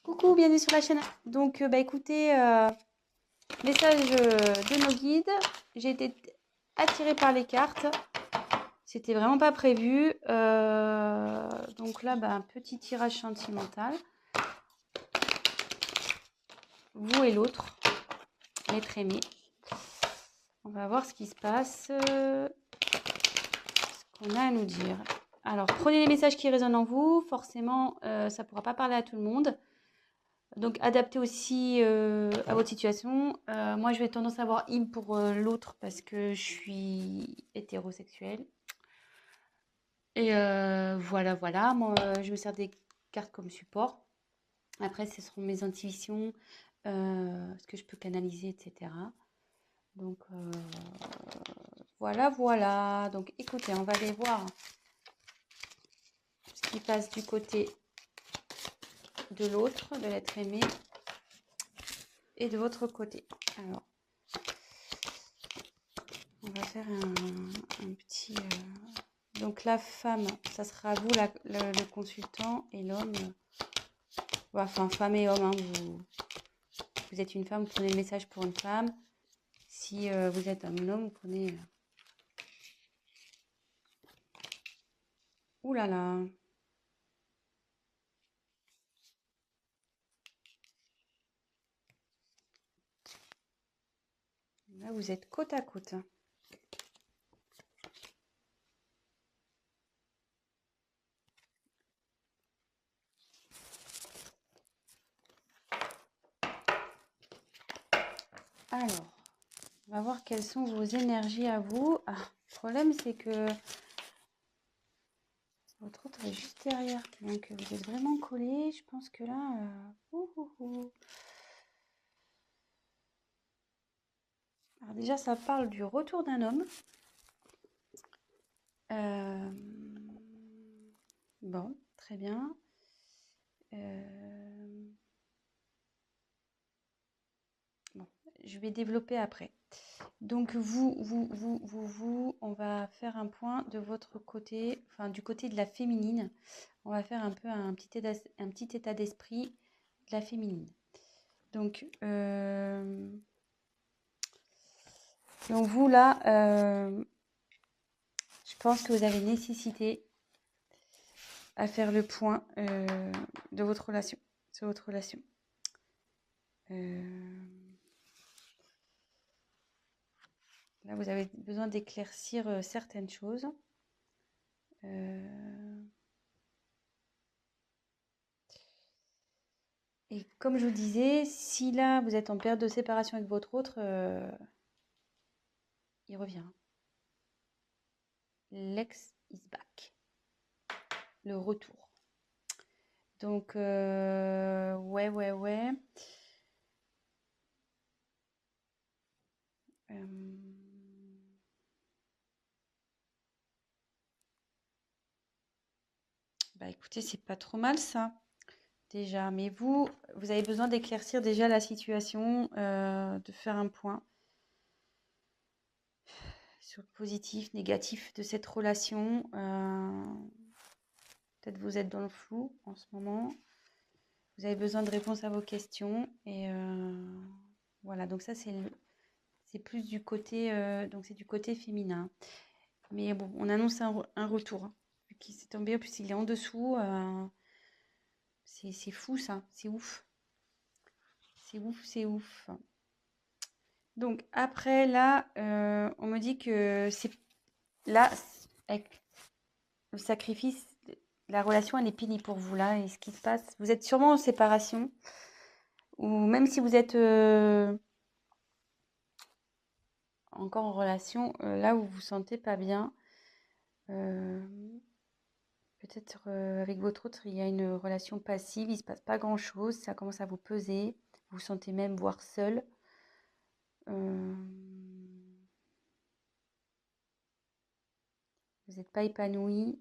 Coucou, bienvenue sur la chaîne. Donc, écoutez, message de nos guides. J'ai été attirée par les cartes. C'était vraiment pas prévu. Donc là, un petit tirage sentimental. Vous et l'autre, l'être aimé. On va voir ce qui se passe, ce qu'on a à nous dire. Alors, prenez les messages qui résonnent en vous. Forcément, ça ne pourra pas parler à tout le monde. Donc, adaptez aussi à votre situation. Moi, je vais tendance à avoir im pour l'autre parce que je suis hétérosexuelle. Et voilà. Moi, je me sers des cartes comme support. Après, ce seront mes intuitions, ce que je peux canaliser, etc. Donc, voilà. Donc, écoutez, on va aller voir ce qui passe du côté de l'autre, de l'être aimé, et de votre côté. Alors, on va faire un petit... Donc la femme, ça sera vous le consultant, et l'homme, enfin femme et homme, hein, vous êtes une femme, vous prenez le message pour une femme. Si vous êtes un homme, vous prenez... Ouh là là. Là, vous êtes côte à côte. Alors, on va voir quelles sont vos énergies à vous. Ah, le problème, c'est que votre autre est juste derrière. Donc, vous êtes vraiment collés. Je pense que là... Alors déjà, ça parle du retour d'un homme. Bon, très bien. Bon, je vais développer après. Donc on va faire un point de votre côté, enfin du côté de la féminine. On va faire un peu un petit état d'esprit de la féminine. Donc vous là, je pense que vous avez nécessité à faire le point de votre relation, sur votre relation. Là, vous avez besoin d'éclaircir certaines choses. Et comme je vous disais, si là, vous êtes en période de séparation avec votre autre, il revient. L'ex is back. Le retour. Donc, ouais. Écoutez, c'est pas trop mal ça, déjà. Mais vous avez besoin d'éclaircir déjà la situation, de faire un point sur le positif, négatif de cette relation. Peut-être vous êtes dans le flou en ce moment. Vous avez besoin de réponses à vos questions. Et voilà, donc ça, c'est plus du côté, donc c'est du côté féminin. Mais bon, on annonce un retour. Hein, qui s'est tombé, en plus il est en dessous. C'est fou ça, c'est ouf. C'est ouf. Donc après là, on me dit que c'est là, avec le sacrifice, la relation elle est finie pour vous là. Et ce qui se passe, vous êtes sûrement en séparation. Ou même si vous êtes encore en relation, là où vous vous sentez pas bien, peut-être avec votre autre, il y a une relation passive, il se passe pas grand-chose, ça commence à vous peser, vous vous sentez même voire seul. Vous n'êtes pas épanoui.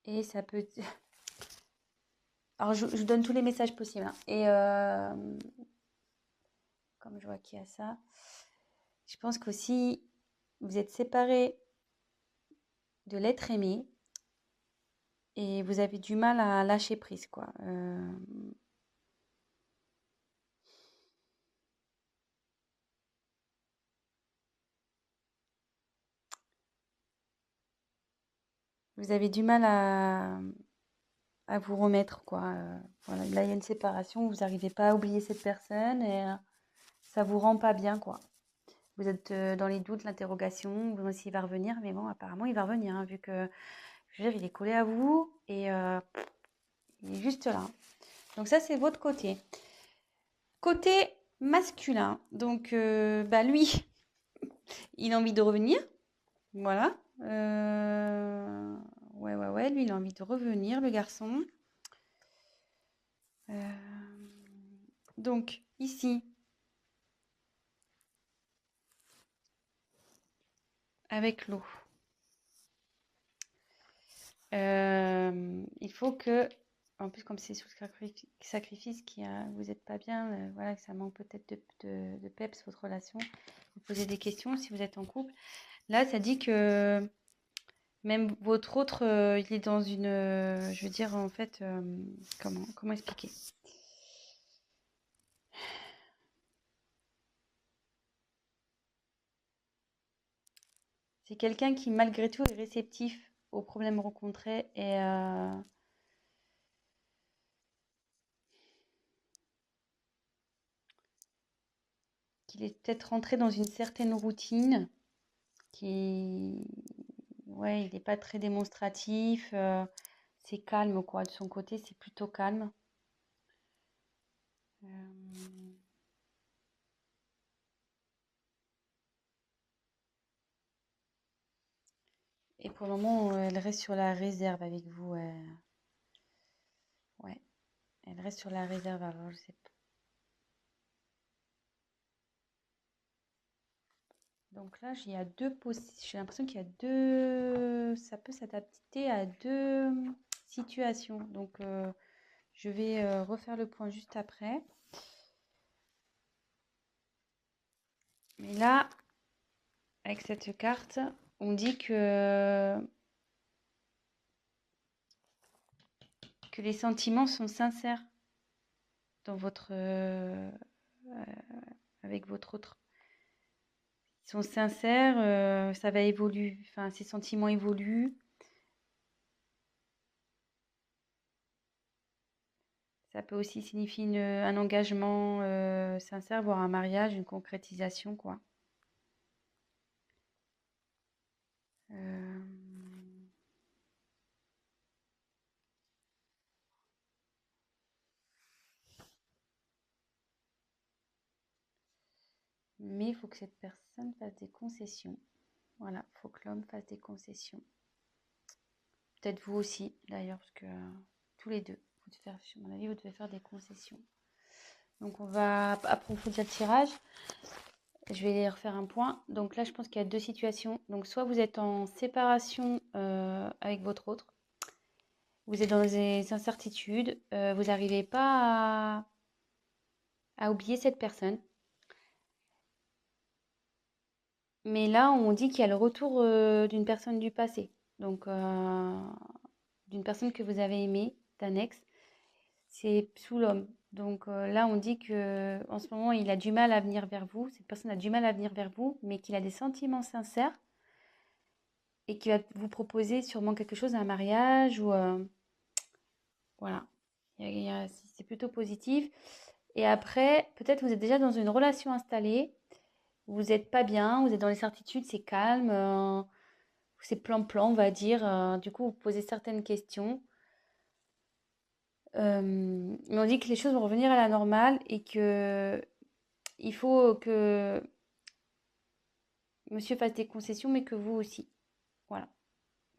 Et ça peut... Alors, je vous donne tous les messages possibles. Hein. Et comme je vois qu'il y a ça, je pense qu'aussi, vous êtes séparés de l'être aimé. et vous avez du mal à lâcher prise, quoi. Vous avez du mal à vous remettre, quoi. Voilà, là, il y a une séparation, vous n'arrivez pas à oublier cette personne et ça vous rend pas bien, quoi. Vous êtes dans les doutes, l'interrogation, vous demandez s'il va revenir, mais bon, apparemment, il va revenir, hein, vu que, je veux dire, il est collé à vous et il est juste là. Donc ça, c'est votre côté. Côté masculin, donc bah lui, il a envie de revenir, voilà. Ouais, lui, il a envie de revenir, le garçon. Donc ici, avec l'eau, il faut que, en plus comme c'est sous sacrifice, vous n'êtes pas bien, voilà, que ça manque peut-être de peps votre relation, vous posez des questions si vous êtes en couple. Là, ça dit que même votre autre, il est dans une, je veux dire en fait, comment expliquer? C'est quelqu'un qui malgré tout est réceptif aux problèmes rencontrés et qu'il est peut-être rentré dans une certaine routine qui, ouais, il n'est pas très démonstratif, c'est calme quoi, de son côté, c'est plutôt calme. Euh, et pour le moment, elle reste sur la réserve avec vous. Ouais, elle reste sur la réserve. Alors, je sais pas. Donc là, il y a deux j'ai l'impression qu'il y a deux, ça peut s'adapter à deux situations. Donc, je vais refaire le point juste après. Mais là, avec cette carte, on dit que les sentiments sont sincères dans avec votre autre. Ils sont sincères, ça va évoluer, enfin, ces sentiments évoluent. Ça peut aussi signifier un engagement sincère, voire un mariage, une concrétisation, quoi. Euh, Mais il faut que cette personne fasse des concessions. Voilà, il faut que l'homme fasse des concessions. Peut-être vous aussi, d'ailleurs, parce que tous les deux, à mon avis, vous devez faire des concessions. Donc, on va approfondir le tirage. Je vais refaire un point. Donc là, je pense qu'il y a deux situations. Donc, soit vous êtes en séparation avec votre autre, vous êtes dans des incertitudes, vous n'arrivez pas à oublier cette personne. Mais là, on dit qu'il y a le retour d'une personne du passé. Donc, d'une personne que vous avez aimée, d'un ex. C'est sous l'homme. Donc là, on dit que en ce moment, il a du mal à venir vers vous. Cette personne a du mal à venir vers vous, mais qu'il a des sentiments sincères et qu'il va vous proposer sûrement quelque chose, un mariage ou voilà. C'est plutôt positif. Et après, peut-être vous êtes déjà dans une relation installée. Vous n'êtes pas bien, vous êtes dans les certitudes, c'est calme, c'est plan-plan, on va dire. Du coup, vous posez certaines questions. Mais on dit que les choses vont revenir à la normale et que il faut que monsieur fasse des concessions, mais que vous aussi. Voilà.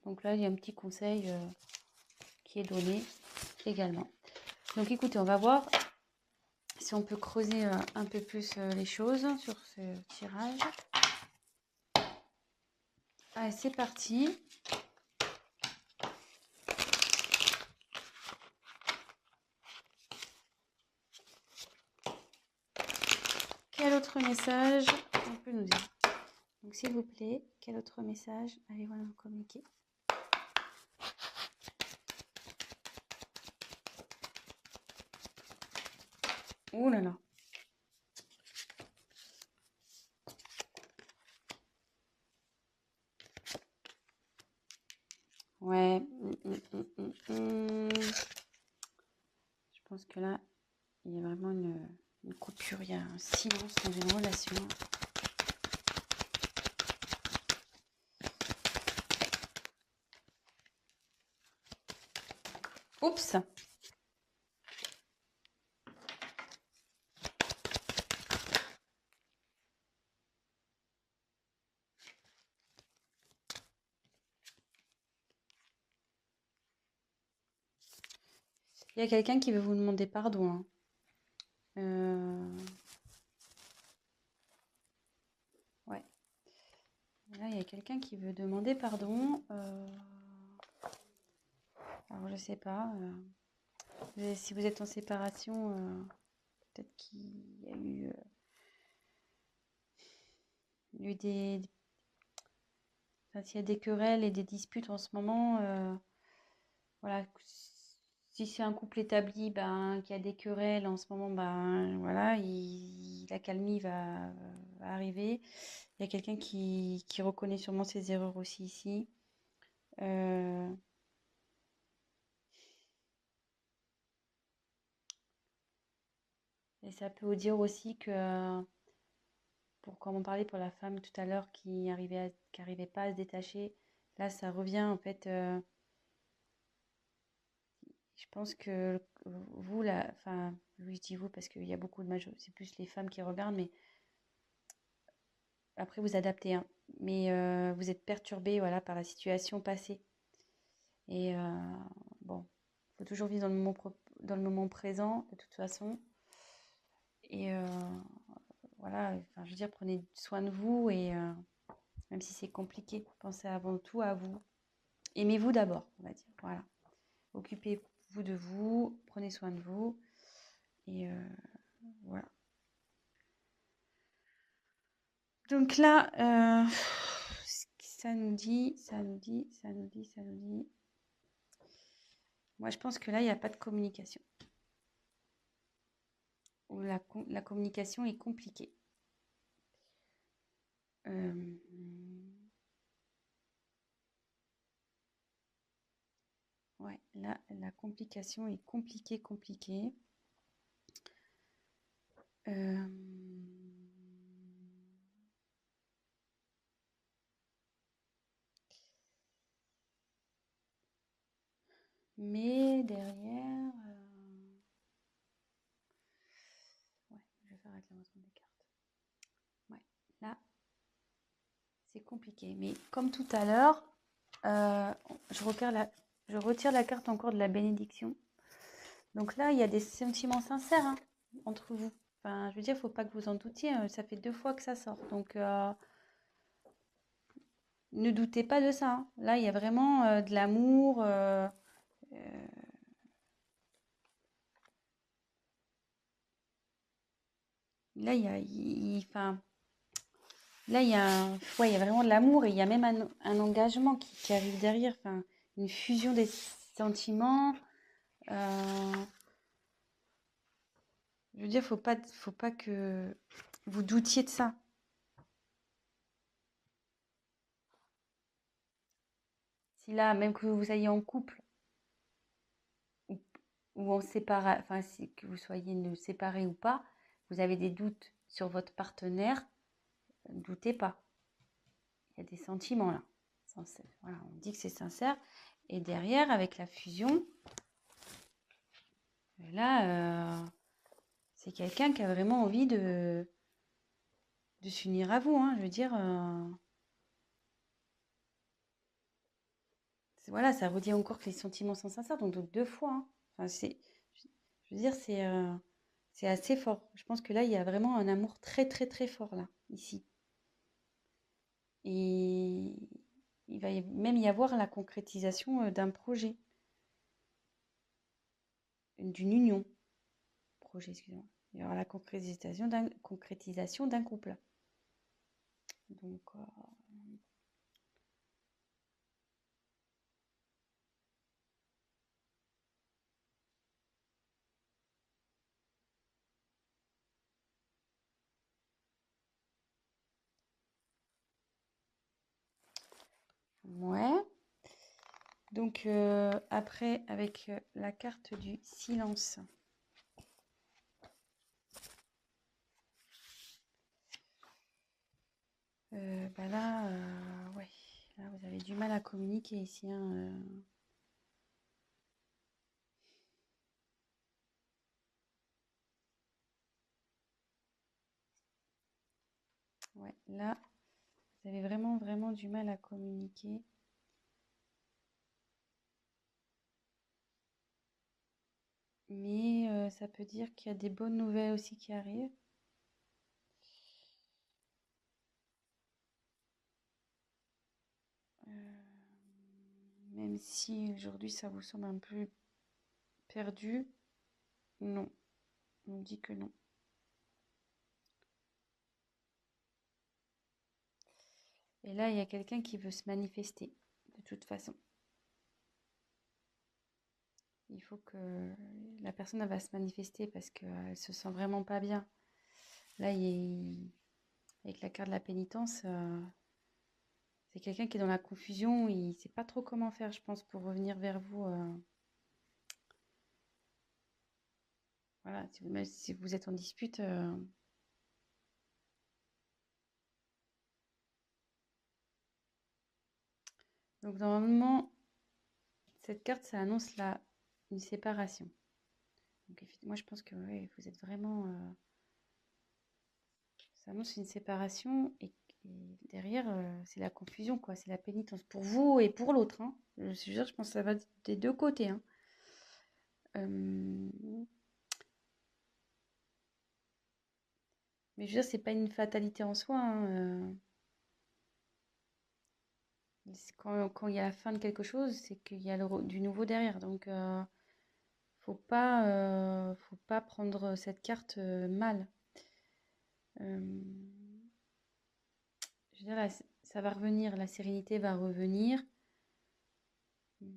Donc là, il y a un petit conseil qui est donné également. Donc écoutez, on va voir si on peut creuser un peu plus les choses sur ce tirage. Allez, c'est parti. Quel autre message on peut nous dire? Donc s'il vous plaît, quel autre message allez-vous nous communiquer? Oh là là. Ouais. Je pense que là, il y a vraiment une coupure, il y a un silence dans une relation. Oups. Il y a quelqu'un qui veut vous demander pardon. Hein. Ouais. Là, il y a quelqu'un qui veut demander pardon. Alors, je sais pas. Si vous êtes en séparation, peut-être qu'il y a eu des... Enfin, s'il y a des querelles et des disputes en ce moment, voilà. Si c'est un couple établi, ben, qui a des querelles en ce moment, ben, voilà, la calmie va arriver. Il y a quelqu'un qui reconnaît sûrement ses erreurs aussi ici. Et ça peut vous dire aussi que, comme on parlait pour la femme tout à l'heure qui arrivait pas à se détacher, là ça revient en fait. Je pense que vous, là, enfin, oui, je dis vous parce qu'il y a beaucoup de c'est plus les femmes qui regardent, mais après vous adaptez, hein. Mais vous êtes perturbé, voilà, par la situation passée. Et bon, il faut toujours vivre dans le moment présent, de toute façon. Et voilà, enfin, je veux dire, prenez soin de vous et même si c'est compliqué, pensez avant tout à vous. Aimez-vous d'abord, on va dire. Voilà. Occupez-vous de vous, prenez soin de vous. Et voilà. Donc là, ça nous dit. Moi, je pense que là, il n'y a pas de communication. Ou la communication est compliquée. Ouais, là, la complication est compliquée. Mais derrière, ouais, je vais faire avec l'avancement des cartes. Ouais, là, c'est compliqué. Mais comme tout à l'heure, je retire la carte encore de la bénédiction. Donc là, il y a des sentiments sincères, hein, entre vous. Enfin, je veux dire, il ne faut pas que vous en doutiez. Ça fait 2 fois que ça sort. Donc, ne doutez pas de ça. Hein. Là, il y a vraiment de l'amour. Là, enfin, là, ouais, il y a vraiment de l'amour et il y a même un engagement qui arrive derrière. Enfin, une fusion des sentiments. Je veux dire, faut pas que vous doutiez de ça. Si là, même que vous soyez en couple ou, ou en séparation, enfin, que vous soyez séparés ou pas, vous avez des doutes sur votre partenaire, ne doutez pas. Il y a des sentiments là. Voilà, on dit que c'est sincère. Et derrière, avec la fusion, là, c'est quelqu'un qui a vraiment envie de s'unir à vous. Hein. Je veux dire, voilà, ça redit encore que les sentiments sont sincères, donc 2 fois. Hein. Enfin, je veux dire, c'est assez fort. Je pense que là, il y a vraiment un amour très, très, très fort, là, ici. Et il va même y avoir la concrétisation d'un projet, d'une union. Projet, excusez-moi. Il y aura la concrétisation d'un couple. Donc, Ouais. Donc, après, avec la carte du silence. Bah là, ouais. Là, vous avez du mal à communiquer ici, hein, Ouais, là, vous avez vraiment, vraiment du mal à communiquer. Mais ça peut dire qu'il y a des bonnes nouvelles aussi qui arrivent. Même si aujourd'hui ça vous semble un peu perdu, non, on me dit que non. Et là, il y a quelqu'un qui veut se manifester, de toute façon. Il faut que la personne elle va se manifester parce qu'elle se sent vraiment pas bien. Là, avec la carte de la pénitence, c'est quelqu'un qui est dans la confusion. Il ne sait pas trop comment faire, je pense, pour revenir vers vous. Voilà, même si vous êtes en dispute. Donc, normalement, cette carte, ça annonce une séparation. Donc, moi, je pense que ouais, vous êtes vraiment. Ça annonce une séparation et derrière, c'est la confusion, quoi. C'est la pénitence pour vous et pour l'autre, hein. Je pense que ça va des deux côtés, hein. Mais je veux dire, c'est pas une fatalité en soi, hein, quand il y a la fin de quelque chose, c'est qu'il y a du nouveau derrière. Donc, faut pas prendre cette carte mal. Euh, je veux dire, là, ça va revenir, la sérénité va revenir. Je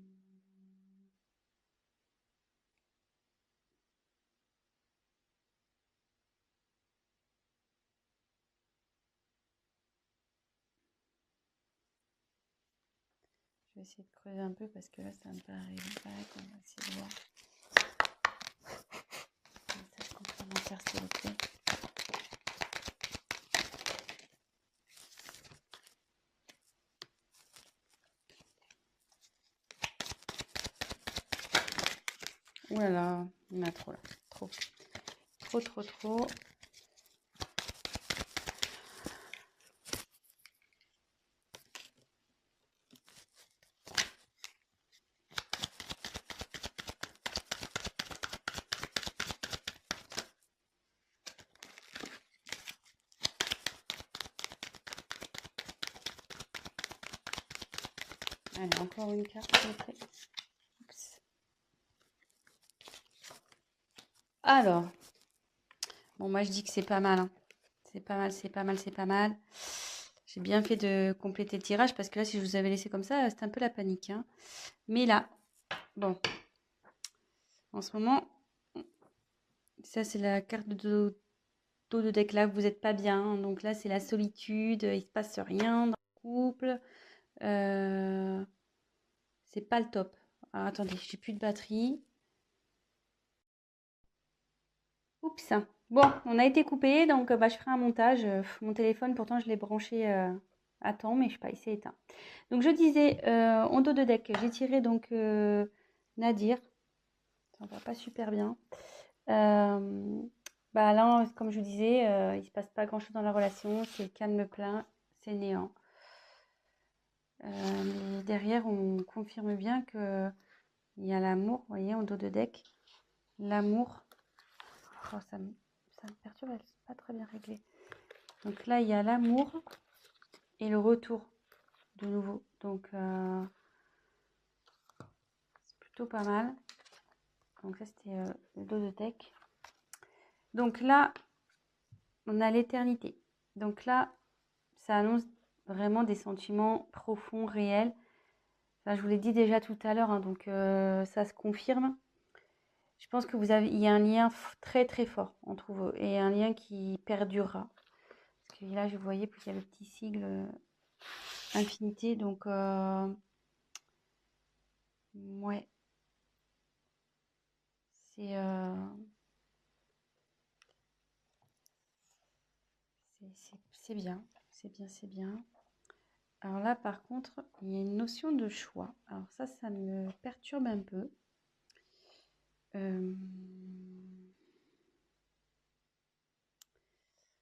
vais essayer de creuser un peu parce que là, ça me paraît pas. On va essayer de voir. Message complémentaire, s'il vous plaît. Ouh là là, il y en a trop là. Trop. Trop, trop, trop. Allez, encore une carte, s'il vous plaît. Oups. Alors, bon, moi je dis que c'est pas mal, hein. C'est pas mal, c'est pas mal, c'est pas mal. J'ai bien fait de compléter le tirage parce que là, si je vous avais laissé comme ça, c'était un peu la panique, hein. Mais là, bon, en ce moment, ça c'est la carte de dos de deck là, vous n'êtes pas bien, hein. Donc là, c'est la solitude, il se passe rien dans le couple. C'est pas le top. Alors, attendez, j'ai plus de batterie. Oups. Bon, on a été coupé, donc bah, je ferai un montage. Mon téléphone, pourtant, je l'ai branché à temps, mais je sais pas, il s'est éteint. Donc, je disais, en dos de deck, j'ai tiré donc Nadir. Ça va pas super bien. Bah là, comme je vous disais, il se passe pas grand-chose dans la relation. C'est calme plein, c'est néant. Mais derrière, on confirme bien que il y a l'amour, vous voyez, en dos de deck. L'amour. Oh, ça me perturbe, c'est pas très bien réglé. Donc là, il y a l'amour et le retour de nouveau. Donc, c'est plutôt pas mal. Donc ça, c'était le dos de deck. Donc là, on a l'éternité. Donc là, ça annonce vraiment des sentiments profonds, réels. Enfin, je vous l'ai dit déjà tout à l'heure, hein, donc ça se confirme. Je pense que il y a un lien très très fort entre vous et un lien qui perdurera. Parce que là, je voyais qu'il y a le petit sigle infinité. Donc, ouais, c'est c'est bien. C'est bien, c'est bien. Alors là, par contre, il y a une notion de choix. Alors ça me perturbe un peu.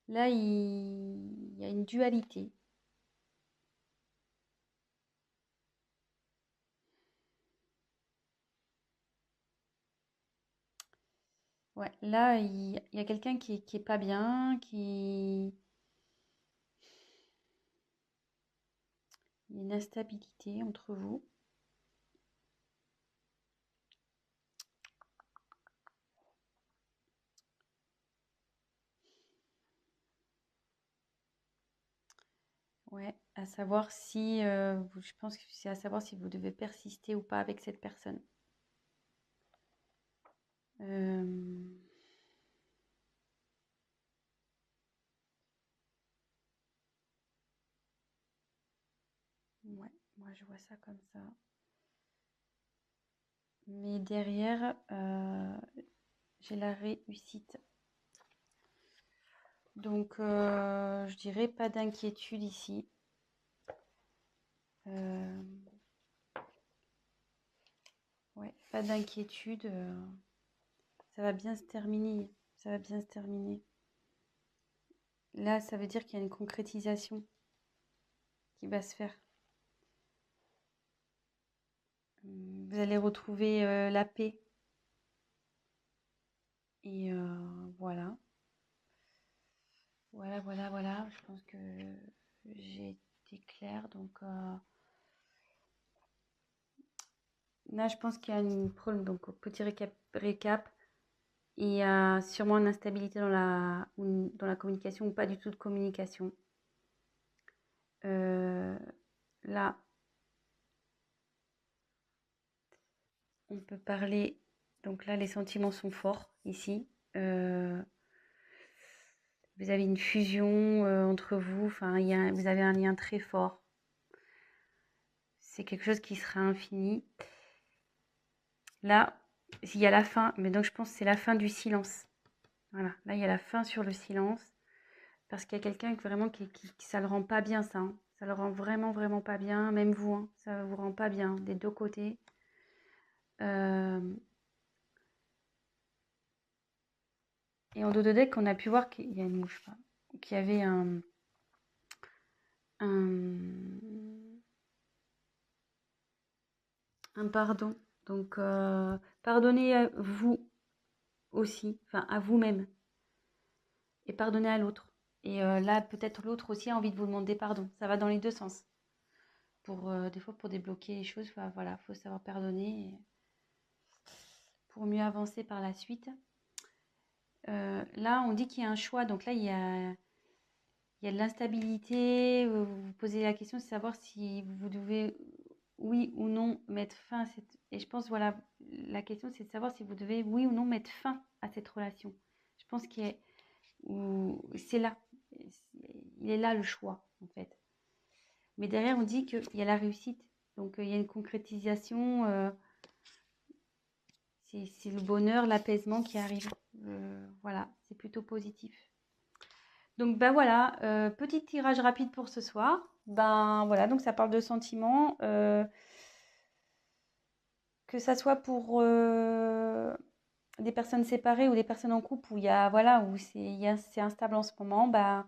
Là, il y a une dualité. Ouais, là, il y a quelqu'un qui est pas bien, il y a une instabilité entre vous. Ouais, à savoir si, je pense que c'est à savoir si vous devez persister ou pas avec cette personne. Euh, ouais, moi je vois ça comme ça. Mais derrière, j'ai la réussite. Donc, je dirais pas d'inquiétude ici. Ouais, pas d'inquiétude. Ça va bien se terminer. Ça va bien se terminer. Là, ça veut dire qu'il y a une concrétisation qui va se faire. Vous allez retrouver la paix. Et voilà. Voilà. Je pense que j'ai été claire. Donc là, je pense qu'il y a une problème. Donc, petit récap. Il y a sûrement une instabilité dans la communication ou pas du tout de communication. Là, on peut parler. Donc là, les sentiments sont forts ici. Vous avez une fusion entre vous. Enfin, vous avez un lien très fort. C'est quelque chose qui sera infini. Là, il y a la fin. Mais donc, je pense que c'est la fin du silence. Voilà. Là, il y a la fin sur le silence. Parce qu'il y a quelqu'un vraiment qui ça le rend pas bien, ça. Hein. Ça le rend vraiment pas bien. Même vous, hein, ça vous rend pas bien des deux côtés. Et en dos de deck, on a pu voir qu'il y a une mouche, qu'il y avait un pardon. Donc, pardonnez à vous aussi, enfin à vous-même, et pardonnez à l'autre. Et là, peut-être l'autre aussi a envie de vous demander pardon. Ça va dans les deux sens. Des fois, pour débloquer les choses, voilà, faut savoir pardonner pour mieux avancer par la suite. Là, on dit qu'il y a un choix. Donc là, il y a de l'instabilité. Vous vous posez la question de savoir si vous devez, oui ou non, mettre fin à cette... Et je pense, voilà, la question, c'est de savoir si vous devez, oui ou non, mettre fin à cette relation. Je pense que c'est là. Il est là le choix, en fait. Mais derrière, on dit qu'il y a la réussite. Donc, il y a une concrétisation. C'est le bonheur, l'apaisement qui arrive. Voilà, c'est plutôt positif. Donc ben voilà, petit tirage rapide pour ce soir. Ben voilà, donc ça parle de sentiments, que ça soit pour des personnes séparées ou des personnes en couple où il y a voilà où c'est instable en ce moment. Ben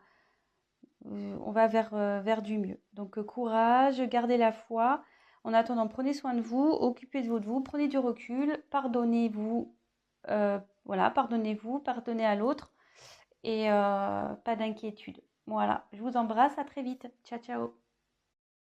on va vers du mieux. Donc courage, gardez la foi. En attendant, prenez soin de vous, occupez-vous de vous, prenez du recul, pardonnez-vous, voilà, pardonnez-vous, pardonnez à l'autre et pas d'inquiétude. Voilà, je vous embrasse, à très vite. Ciao, ciao.